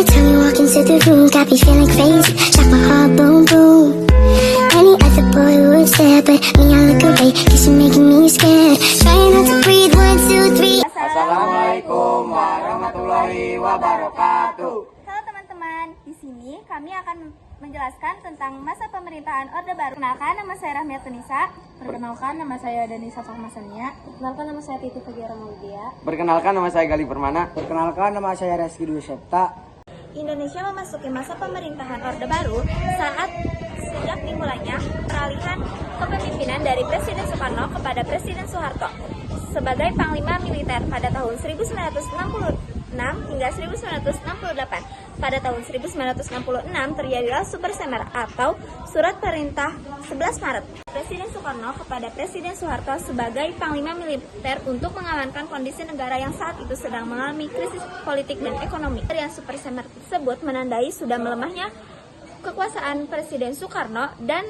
time you walk into the room, got me feeling crazy, shock my heart, boom, boom. Any other boy would stare, but me, I look away, cause you're making me scared. Trying not to breathe, 1, 2, 3. Assalamualaikum warahmatullahi wabarakatuh. Halo teman-teman, di sini kami akan menjelaskan tentang masa pemerintahan Orde Baru. Perkenalkan, nama saya Rahmiat Tunisa. Perkenalkan, nama saya Danisa Fahmasania. Perkenalkan, nama saya Titi Fagiara Maudia. Perkenalkan, nama saya Gali Permana. Perkenalkan, nama saya Reski Dwi Septa. Indonesia memasuki masa pemerintahan Orde Baru sejak dimulainya peralihan kepemimpinan dari Presiden Soekarno kepada Presiden Soeharto sebagai Panglima Militer pada tahun 1966 hingga 1968. Pada tahun 1966 terjadilah Super Semar atau Surat Perintah 11 Maret Presiden Soekarno kepada Presiden Soeharto sebagai Panglima Militer untuk mengamankan kondisi negara yang saat itu sedang mengalami krisis politik dan ekonomi. Yang Super Semar tersebut menandai sudah melemahnya kekuasaan Presiden Soekarno dan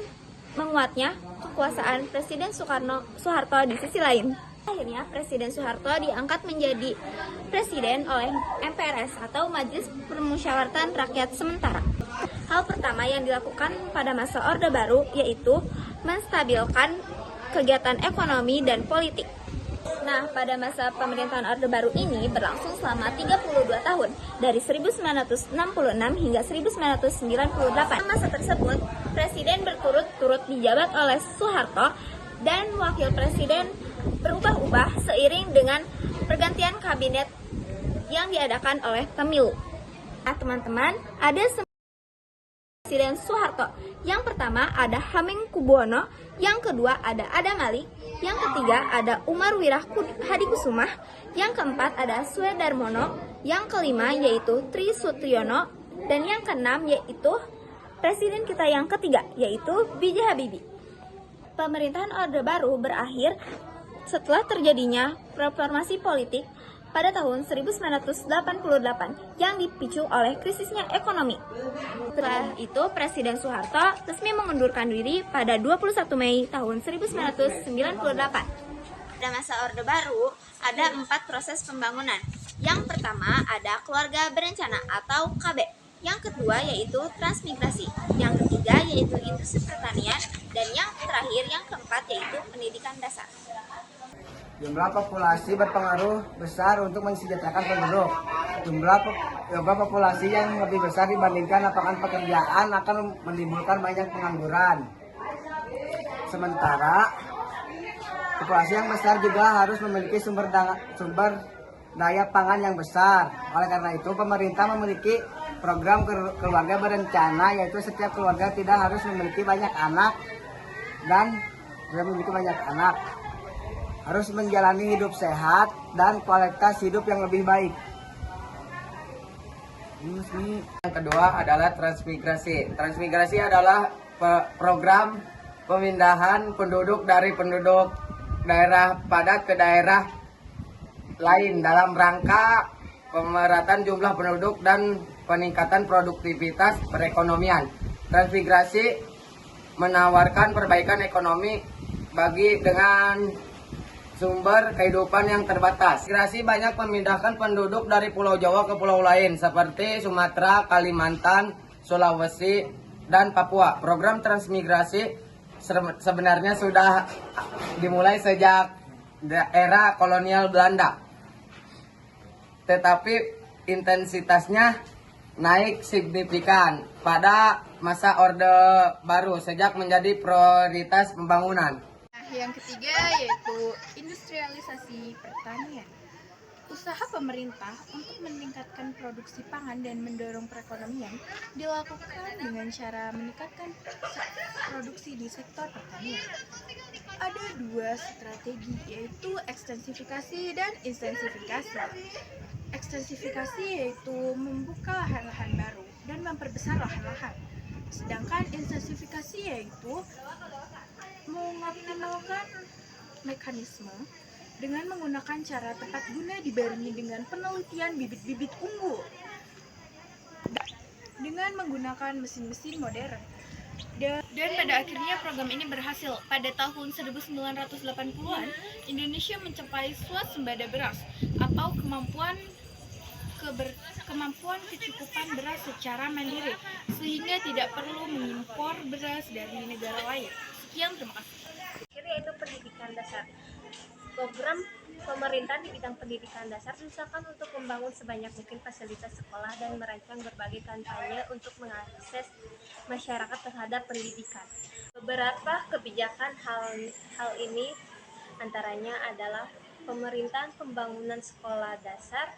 menguatnya kekuasaan Presiden Soeharto di sisi lain. Akhirnya Presiden Soeharto diangkat menjadi presiden oleh MPRS atau Majelis Permusyawaratan Rakyat Sementara. Hal pertama yang dilakukan pada masa Orde Baru yaitu menstabilkan kegiatan ekonomi dan politik. Nah, pada masa pemerintahan Orde Baru ini berlangsung selama 32 tahun dari 1966 hingga 1998. Masa tersebut, presiden berturut-turut dijabat oleh Soeharto dan wakil presiden berubah-ubah seiring dengan pergantian kabinet yang diadakan oleh pemilu. Nah, teman-teman, ada Presiden Soeharto. Yang pertama ada Hamengkubuwono, yang kedua ada Adam Malik, yang ketiga ada Umar Wirah Hadikusumah, yang keempat ada Suedarmono, yang kelima yaitu Tri Sutriyono, dan yang keenam yaitu presiden kita yang ketiga yaitu B.J. Habibie. Pemerintahan Orde Baru berakhir setelah terjadinya reformasi politik pada tahun 1988 yang dipicu oleh krisisnya ekonomi. Setelah itu, Presiden Soeharto resmi mengundurkan diri pada 21 Mei tahun 1998. Pada masa Orde Baru, ada 4 proses pembangunan. Yang pertama ada keluarga berencana atau KB. Yang kedua yaitu transmigrasi. Yang ketiga yaitu industri pertanian. Dan yang terakhir, yang keempat yaitu pendidikan dasar. Jumlah populasi berpengaruh besar untuk mensejahterakan penduduk. Jumlah populasi yang lebih besar dibandingkan lapangan pekerjaan akan menimbulkan banyak pengangguran. Sementara populasi yang besar juga harus memiliki sumber daya pangan yang besar. Oleh karena itu, pemerintah memiliki program keluarga berencana, yaitu setiap keluarga tidak harus memiliki banyak anak dan harus menjalani hidup sehat dan kualitas hidup yang lebih baik. Yang kedua adalah transmigrasi. Transmigrasi adalah program pemindahan penduduk dari penduduk daerah padat ke daerah lain dalam rangka pemerataan jumlah penduduk dan peningkatan produktivitas perekonomian. Transmigrasi menawarkan perbaikan ekonomi bagi dengan sumber kehidupan yang terbatas. Migrasi banyak memindahkan penduduk dari Pulau Jawa ke pulau lain seperti Sumatera, Kalimantan, Sulawesi, dan Papua. Program transmigrasi sebenarnya sudah dimulai sejak era kolonial Belanda. Tetapi intensitasnya naik signifikan pada masa Orde Baru sejak menjadi prioritas pembangunan. Yang ketiga yaitu industrialisasi pertanian. Usaha pemerintah untuk meningkatkan produksi pangan dan mendorong perekonomian dilakukan dengan cara meningkatkan produksi di sektor pertanian. Ada 2 strategi, yaitu ekstensifikasi dan intensifikasi. Ekstensifikasi yaitu membuka lahan-lahan baru dan memperbesar lahan-lahan. Sedangkan intensifikasi yaitu mengoptimalkan mekanisme dengan menggunakan cara tepat guna dibarengi dengan penelitian bibit-bibit unggul dengan menggunakan mesin-mesin modern. Dan pada akhirnya program ini berhasil. Pada tahun 1980-an, Indonesia mencapai swasembada beras atau kemampuan kemampuan kecukupan beras secara mandiri, sehingga tidak perlu mengimpor beras dari negara lain. Sekian, terima kasih. Yaitu pendidikan dasar. Program pemerintah di bidang pendidikan dasar diusahakan untuk membangun sebanyak mungkin fasilitas sekolah dan merancang berbagai kampanye untuk mengakses masyarakat terhadap pendidikan. Beberapa kebijakan hal ini antaranya adalah pemerintahan pembangunan sekolah dasar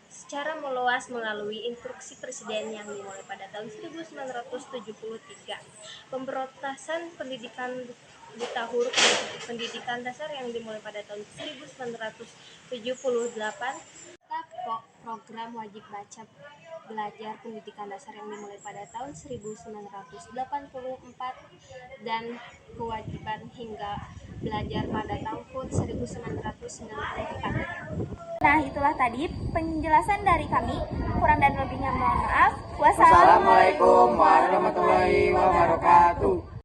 secara meluas melalui instruksi presiden yang dimulai pada tahun 1973, pemberontakan pendidikan buta huruf pendidikan dasar yang dimulai pada tahun 1978, program wajib baca belajar pendidikan dasar yang dimulai pada tahun 1984 dan kewajiban hingga belajar pada tahun 1994. Nah, itulah tadi penjelasan dari kami. Kurang dan lebihnya mohon